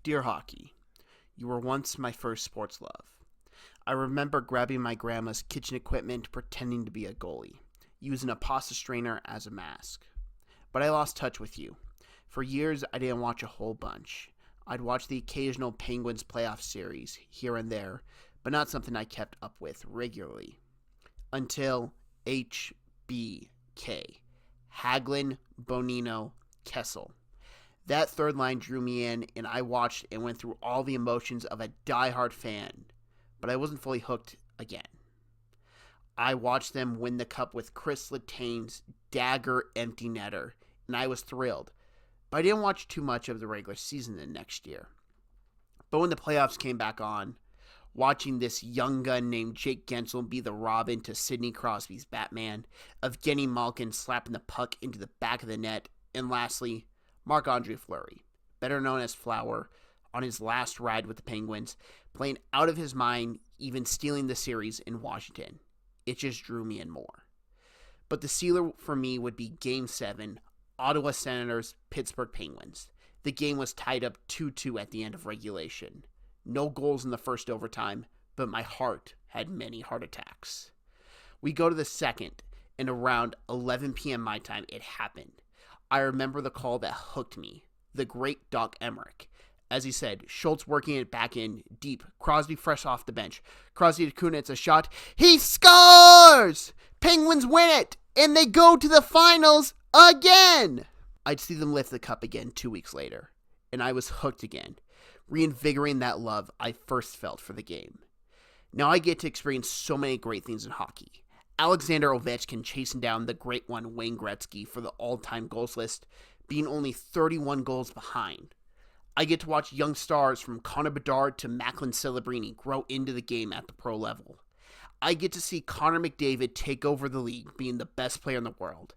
Dear Hockey, you were once my first sports love. I remember grabbing my grandma's kitchen equipment pretending to be a goalie, using a pasta strainer as a mask. But I lost touch with you. For years, I didn't watch a whole bunch. I'd watch the occasional Penguins playoff series here and there, but not something I kept up with regularly. Until HBK. Hagelin, Bonino, Kessel. That third line drew me in, and I watched and went through all the emotions of a diehard fan, but I wasn't fully hooked again. I watched them win the cup with Chris Letang's dagger empty netter, and I was thrilled, but I didn't watch too much of the regular season the next year. But when the playoffs came back on, watching this young gun named Jake Gensel be the Robin to Sidney Crosby's Batman, Evgeny Malkin slapping the puck into the back of the net, and lastly, Marc-Andre Fleury, better known as Flower, on his last ride with the Penguins, playing out of his mind, even stealing the series in Washington. It just drew me in more. But the sealer for me would be Game 7, Ottawa Senators, Pittsburgh Penguins. The game was tied up 2-2 at the end of regulation. No goals in the first overtime, but my heart had many heart attacks. We go to the second, and around 11 p.m. my time, it happened. I remember the call that hooked me, the great Doc Emmerich. As he said, Schultz working it back in deep, Crosby fresh off the bench. Crosby to Kunitz, a shot. He scores! Penguins win it, and they go to the finals again! I'd see them lift the cup again 2 weeks later, and I was hooked again, reinvigorating that love I first felt for the game. Now I get to experience so many great things in hockey. Alexander Ovechkin chasing down the great one Wayne Gretzky for the all-time goals list, being only 31 goals behind. I get to watch young stars from Connor Bedard to Macklin Celebrini grow into the game at the pro level. I get to see Connor McDavid take over the league, being the best player in the world.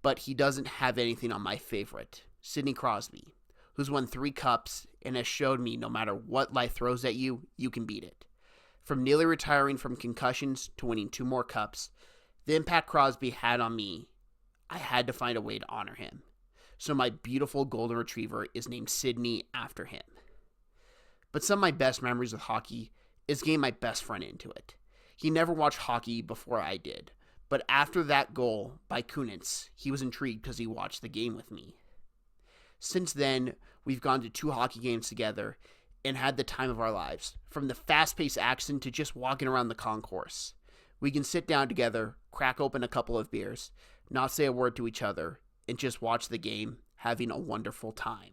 But he doesn't have anything on my favorite, Sidney Crosby, who's won 3 cups and has showed me no matter what life throws at you, you can beat it. From nearly retiring from concussions to winning 2 more cups, the impact Crosby had on me, I had to find a way to honor him. So my beautiful golden retriever is named Sydney after him. But some of my best memories with hockey is getting my best friend into it. He never watched hockey before I did, but after that goal by Kunitz, he was intrigued because he watched the game with me. Since then, we've gone to 2 hockey games together and had the time of our lives, from the fast-paced action to just walking around the concourse. We can sit down together, crack open a couple of beers, not say a word to each other, and just watch the game, having a wonderful time.